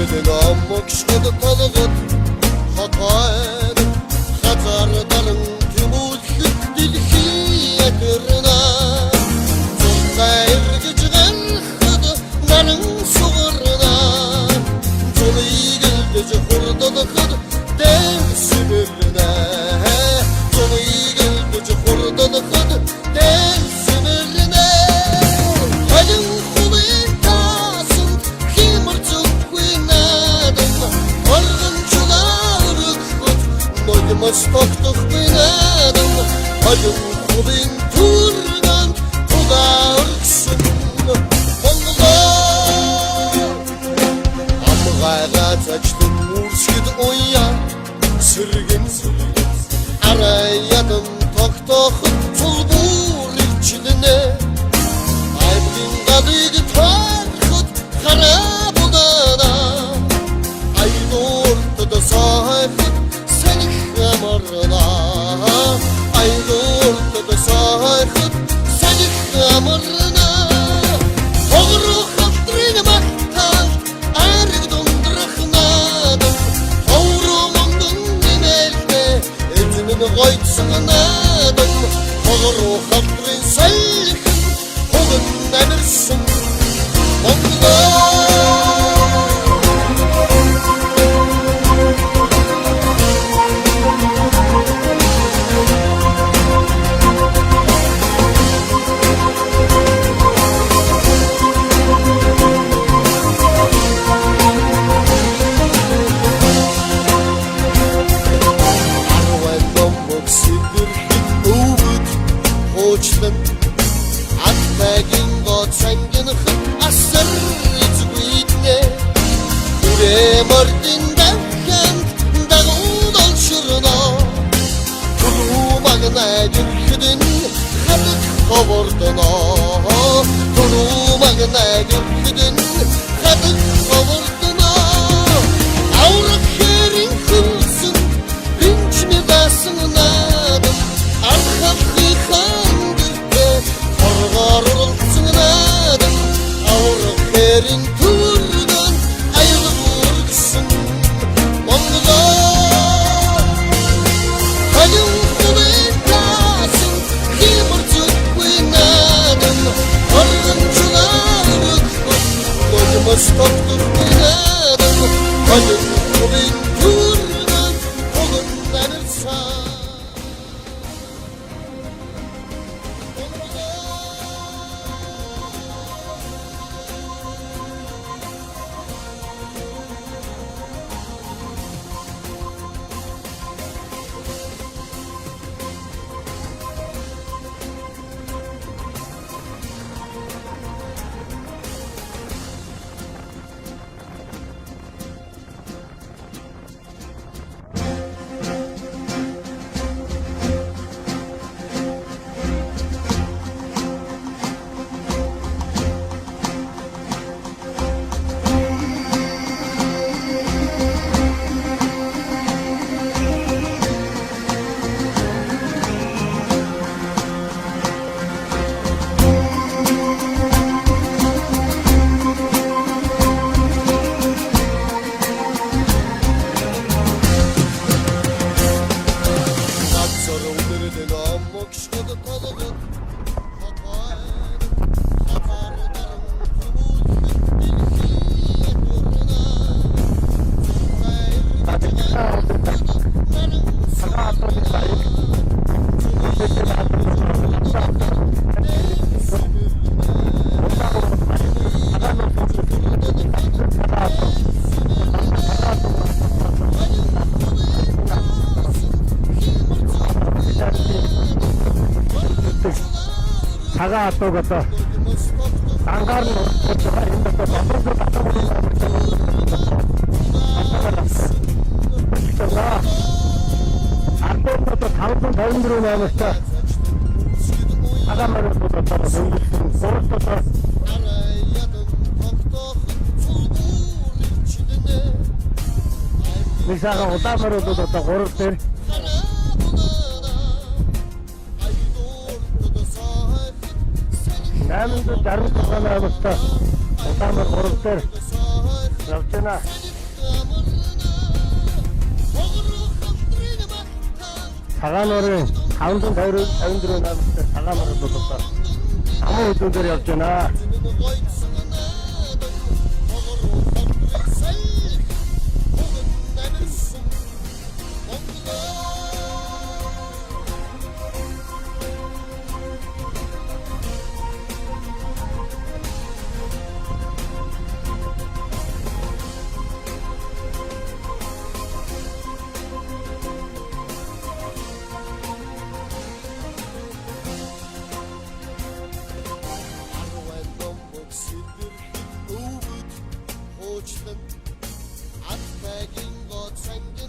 ömrüdün ammok şıdı talıgıt Hatayın Hazardarın tümüzlük dilki yetirna Çok gayrı çıgan hıdı narın suğurna Çolu yigildi hurdadı hıdı dev sümürne Çolu yigildi hurdadı hıdı dev sümürne Halin kulu tasın kimircik kuynadım Argınçılar ıkıt Noymas toktuk kuynadım Halin kulun turgan Tuga ırksın Amgayga çaçtım murşid oya Sürgün Arayadım tok tok Tulbur içiline Aybdin kadıydı tarkıt Kara budana Aydı ortada sahip Senik amarına Aydı ortada sahip Senik amarına Toğru kaptırın maktan Arık dondurıknadım Toğru mundun nimelme Etinin koytsınadım Toğru kaptırın salkın Oğun emirsin Mongolar Atmagin god sangin khit asr izwidne Ure mardin davkant dagudal shurna Tulu magna gürküdün khadık kavurduna Tulu magna gürküdün khadık kavurduna Avrak yerin kılsın binç mi basınadım Arhakı kandırdı Kargar olsınadım Avrak yerin turdan Ayrı vurgısın Mongolar Halin kulu tasın Kıymırcık kuynadım Argınçılar ıkıt Doymas toktur kuynadım Halin kulu turdan Oğun emirsan Saga atogata Tangar no Kochara inda to Bambu Kata Arto to Thaupun Dhaundru Namasta Agamar to Dhaundru Korto Misaga Otamaro to Korter Namın da darı kalan avasta. Otamar korktur. Ravçana. 사과노를 가운데 자연들어 나면서 사과노를 뒀다. 아무 우tun들 없잖아.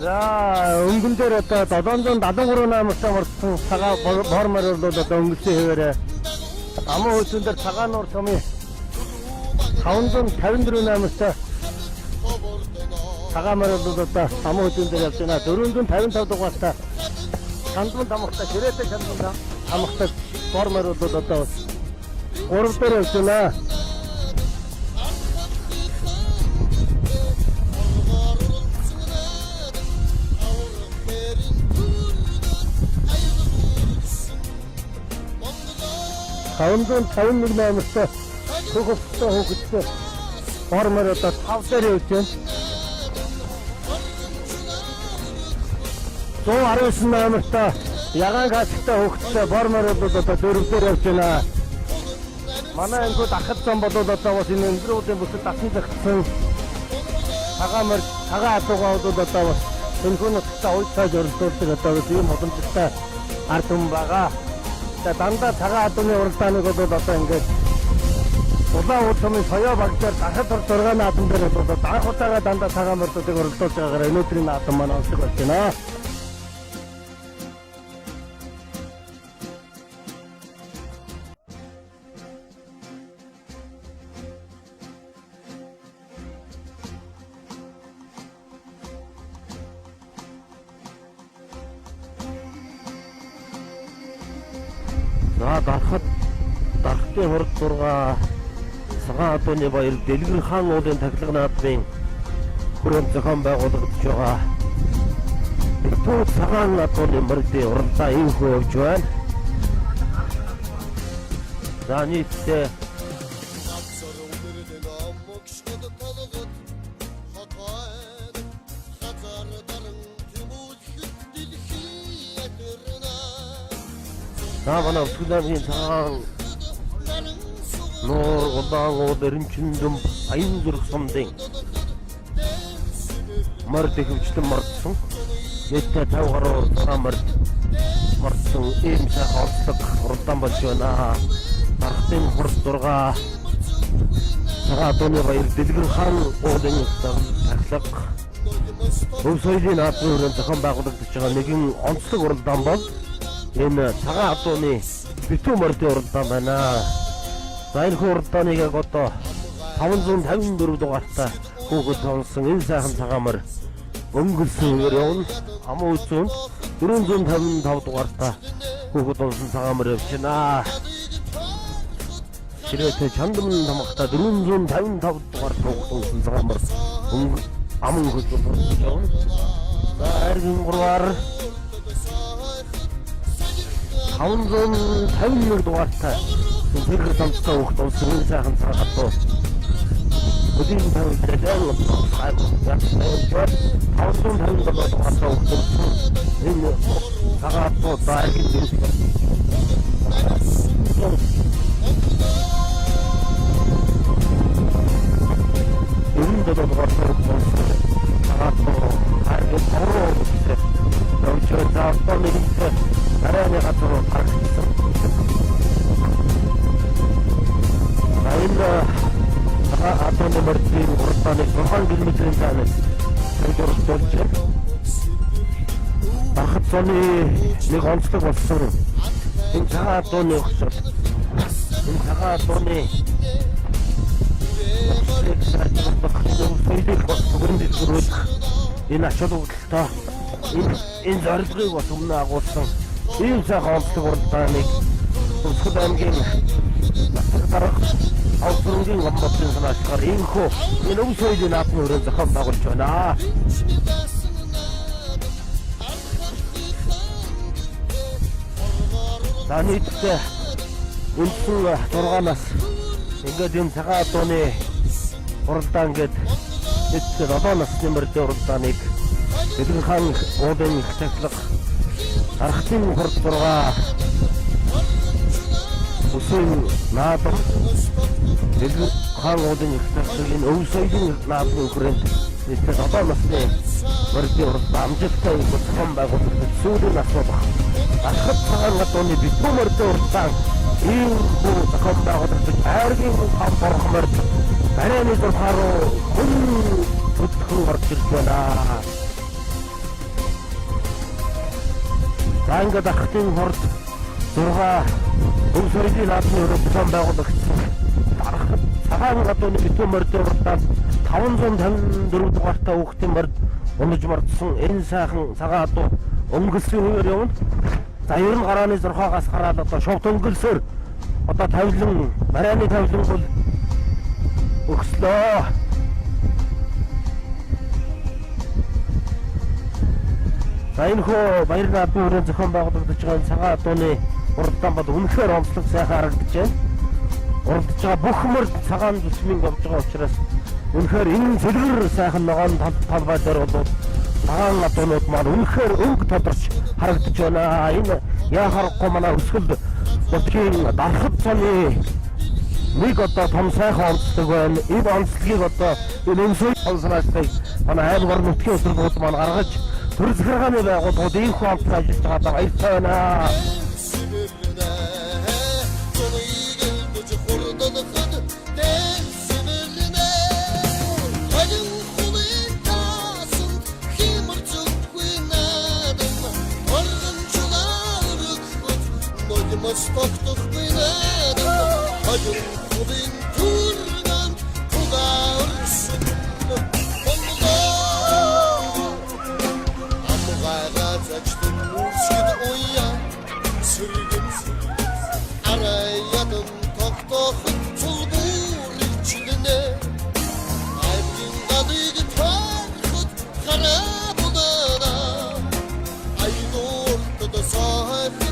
자, 은근대렸다. 더던전 나동으로 나면서 사과 버르마르도 덩그시 해그래. 아무 우tun들 사과노 섬이 가운데 자연들어 나면서 사과마르도 뒀다. 아무 우tun들이 없잖아. 드론전 자연 타도 왔다. 잔돈 다 먹다. 그랬대 잔돈 다 먹다. 버르마르도 뒀다. 오른때려 없잖아. 가운데 자연들이 나면서 그것부터 그때 버르마르다 타고 때려있지. 또 아래에서 나면서 야간 가식다 그때 버르마르도 드론 때렸잖아. 만화엔 그 닭같은 것도 뒀다 오시는 들어오때 무슨 닭인데 같은 사과 아토가도 뒀다 오시 그거는 진짜 어디서 저를 또 때렸다 오시 모든 짓다 아톰바가 단다 사과 아톰에 오르다는 것도 뒀다 이게 보다 오토면 서야 박자 다시 들어가 놔둔 데도 뒀다 호타가 단다 사과 먹도 되고 또 제가 그래 누트리 놔둔만 안 쓰고 있잖아. Дахтын хурд дурга цагаан атууны баяр Дэлгэр хаан уулын тахилга наадмын хүрээнд зохион байгуулагдж байгаа. Битүү цагаан атууны мөрдийн уралдаан ийхүү явж байна. За нийтдээ Савана Суданий цагаан нуур удаан ууд эренчиндэн аян зүрх сумдын морд хөвчлэн мордсон нийтдээ 5 гаруй цагаан мордсон ийм сайхан онцлог уралдаан болж байна. Дархтын хурд дурга цагаан атууны баяр Дэлгэр хаан уулын тахилга өв соёлын наадмын хүрээнд зохион байгуулагдж байгаа нэгэн онцлог уралдаан бол энэ цагаан атууны битүү мордын уралдаан байна. За энэ уралдааныг одоо 554 дугаартай хүүхэд сонсон энэ сайхан цагаан морь өнгөрсөн үеэр явна. Амуу үзүүнд 455 дугаартай хүүхэд сонсон цагаан морь явж байна. Ширээтэй чандмын тамхтай 455 дугаар хүүхэд сонсон цагаан морь амун хөлбөр явна. За аргин гурваар 551 дугаартай зэрэг томцтой хүүхэд сонсон энэ сайхан цагаан атуу Өдөрт тавьдаг энэ цагаан атуу дайргийн зэрэг атомны мордын уралдааны 6 км-ийн зайнаас төвлөрч Бархат цооны нэг онцлог болсон энэ цагаан атууны өгсөл энэ цагаан атууны энэ ачаалуултаа энэ зорилгыг бас өмнө агуулсан ийм сайхан онцлог уралдааныг Улсад аймгийн дарга авсан Боловсронгийн гомдолын санаачаар инхүү энэ өв соёлын наадмын өрөө зохион байгуулж байна. Данийдтэй үндсэн 6-наас ингээд энэ цагаан дууны уралдаан ингээд нийтдээ 7 насны мөрдөө уралдааныг Дэлгэн хаан уулын их цахилга архтын хурд 6 үсэн наадам Дэлгэн хаан уулын их цахилгааны өв соёлын наадмын хүрээнд нийтдээ 7 насны мөрдөө уралдаан амжилттай зохион байгуулагдсан сүүлийн нас болох Ахад цагаан дууны битүү мөрдөө уралдаан ийм бүх зохион байгуулагдсан айргийн хав борхморд барайны зурхаар хүн бүтгэн орж ирж байна. Ангад ахтын хорд 6 өв соёлын наадмын өрөө зохион байгуулагдсан Ахад цагаан дууны битүү мөрдөө уралдаан 554 дугаартай хүүхдийн морд унаж мордсон энэ сайхан цагаан дуу өнгөлсөний үеэр явна. За ер нь гарааны 6-аас гараад одоо шовт өнгөлсөөр одоо тавилан барайны тавилан бол өгслөө. За энэ хөө баяр наадмын өрөө зохион байгуулагдаж байгаа цагаан дууны уралдаан бол үнэхээр онцлог сайхан харагдаж байна. Уралдаж байгаа бүх мөрд цагаан зүсмийн болж байгаа учраас үнэхээр энэ зэрэг сайхан ногоон талбай дээр бол цагаан дуунууд маань үнэхээр өнгө тодорч харагдаж байна. Энэ яхахгүй манай өсгөл бодгийн дарахад цаны нэг одоо том сайхан онцлог байна. Энэ онцлогийг одоо энэ өнсөй сонсоочтой манай аймаг нутгийн өсвөргүүд маань гаргаж төр захиргааны байгууллагууд ийм хүн амт ажиллаж байгаа баяртай байна. Мостоктох бинадам хажуу худин турнан тугаурсан амгайгацачтын мусид уя сэргэн араядан токтох цулбуричдэнэ айбин гадыг тархот харабудана айдортод сахит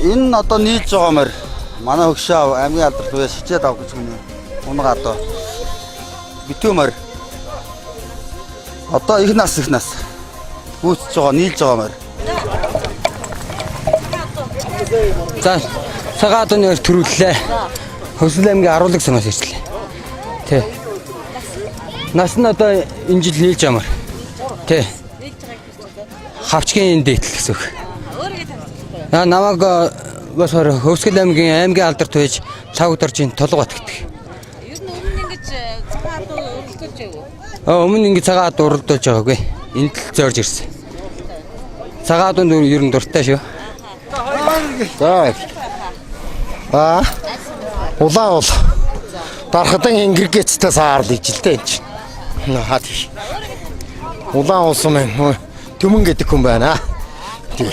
Энэ одоо нийлж байгаа мөр манай хөгшөө аймгийн алдарт үе шичээд ав гэж гэнэ. Унага одоо битүү мөр одоо их нас гүйцэж байгаа нийлж байгаа мөр. За цагаан дууны төрүүллээ. Хөсөл аймгийн аруулаг самаас ирчлээ. Тэ. Нас нь одоо энэ жил нийлж байгаа мөр. Тэ. Хавчгийн дээтэл гэсэн үг. Намайг бас Хөвсгөл аймгийн алдарт байж цаагд оржийн Толгобат гэдэг. ингэж цагаат өргөлдөж яв. Өмнө ингэ цагаат уралдуулж байгаагүй. Энд л зорж ирсэн. Цагаат нь ер нь дуртай шүү. За. Улаан бол дархадан ингэргээцтэй саарл ижил дээ энэ чинь. Хаад. Улаан улсам төмөн гэдэг хүн байна. Тий.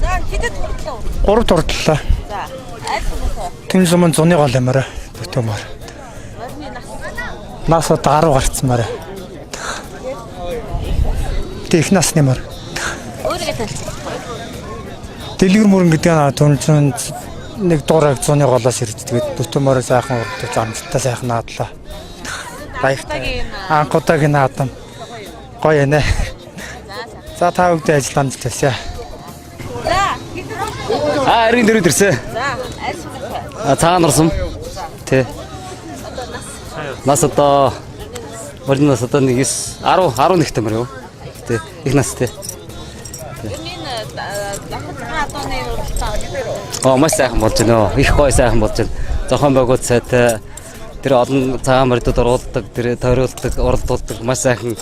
За хэдэд хүртлээ. 3 турдлаа. За. Аль хүмүүс? Тэн зам зуны гол юмараа төмөр. Нас одоо 10 гарцсан маарай. Тэг их насны мар. Өөрийгөө танилцуулах. Дэлгэр мөрөн гэдэг нь түнцэн нэг дуурайг зуны голоос ирж тэгээд төмөрөө сайхан урдж амжилттай сайхан наадлаа. Баяртай. Анхудагийн наадам. Гоё нэ. За та бүгд ажил амжилт хүсье. За хэдэд? Эргэн дөрөв ирсэн. За аль хүмүүс? Цагаан нурсан. Тэ. Нас одоо Орнос одоо нэг 11 тамир юу? Тэ. Их настай. Энэ дахад одооны уралдаан. Маш сайхан болж байна. Их гоё сайхан болж байна. Зохион байгуулалт сайтай тэр олон цагаан морьдод оруулдаг, тэр тойруулдаг, уралдуулдаг маш сайхан.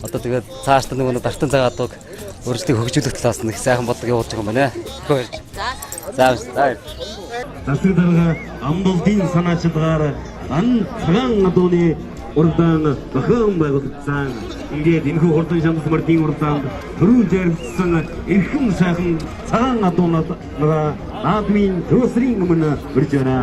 Одоо тэгээд цааш та нөгөө дартан цагаадаг өөрсдийг хөгжүүлэх талаас нь их сайхан бодлого явуулж байгаа юм байна. За. Засаг дарга амбалдын санаачилгаар ан цагаан адууны уралдаан зохион байгуулагдсан. Ингээд энэхүү хурдан шамс мордын уралдаанд төрүүн жаргалсан эрхэм сайхан цагаан адуунаараа наадмын төөсрийн өмнө үрж байна.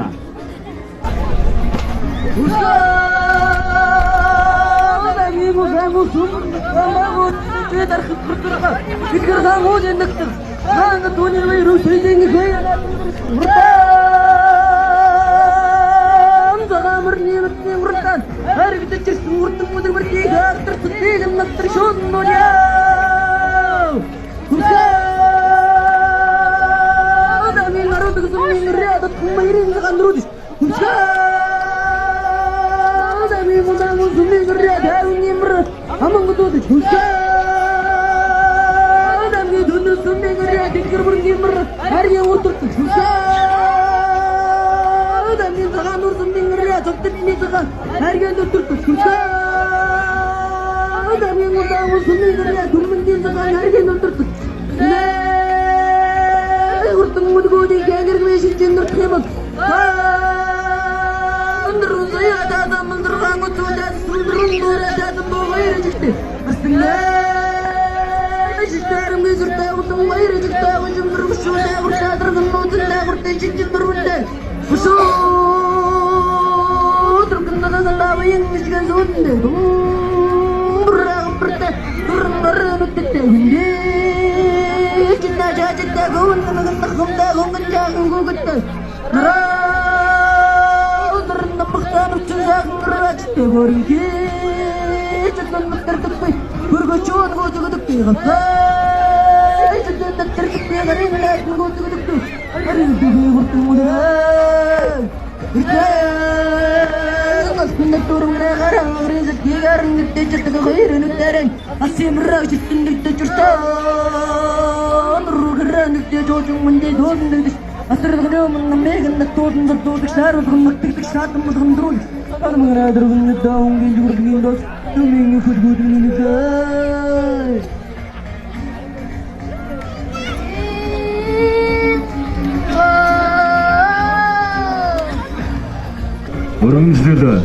Өрөмжлөл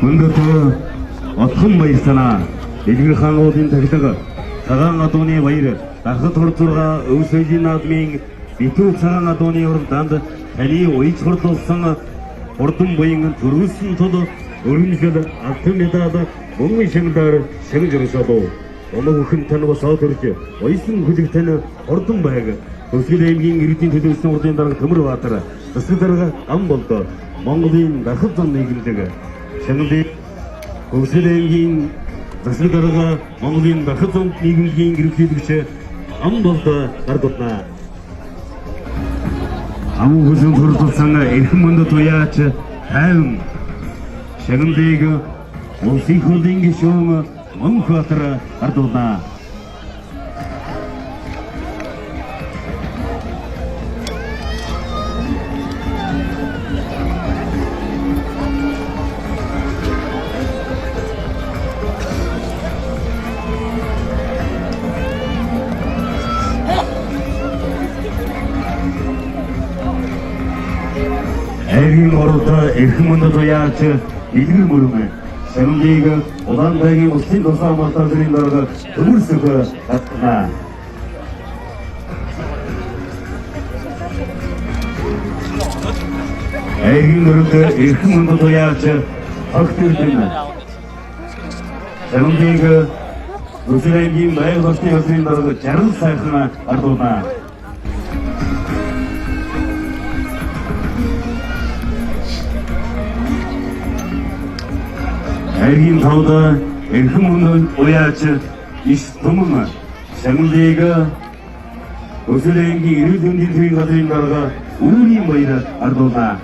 өндөтөө отхон баяр санаа Дэлгэр хаануудын тахилга цагаан адууны баяр дахад хурд 6 өв соёлын наадмын битүү цагаан адууны уралдаанд таны уяж хурлуулсан хурдан буян төрүүлсэн тул өрөмжлөл алтан медаль өмнө шигдээр шагж өрсөлөө өнөө хүн тань бас авторч ойсон хүлэг тань хурдан байг Өсгөл аймгийн иргэдийн төлөвлөсөн урдын дарга Төмөр Баатар засаг дарга ам болдоо Монголын дахад зам нийгэмдэг Шангали Өсгөл аймгийн засаг дарга Монголын дахад зам нийгэмлэгийн гэрэлтүүлэгч ам болдоо гардутна ам хүсэн төрөлсөн эрхэм мөндөд уяач тайван Шангалыг улсын хурлын гишүүн Монбаатар гардутна Эргийн оролт эрхэм мөндөд уяач дэлгэр мөрөмө Сэмлийг Улаанбайгийн улсын тусгай хамгаалалтын дарга төмөрсөг татна. Эргийн мөрөнд эрхэм мөндөд уяач огтөрдөн Сэмлийг Өсөлөнгийн байгаль орчны улсын дарга жаргал сайхан ардуулна. Эргийн тавд эрхэм мөндөд уяач иш төмөн Сэмлийг Өсөлөнгийн эрүүл мэндийн төвийн газрын дарга Үүрийн баяр ардуулна.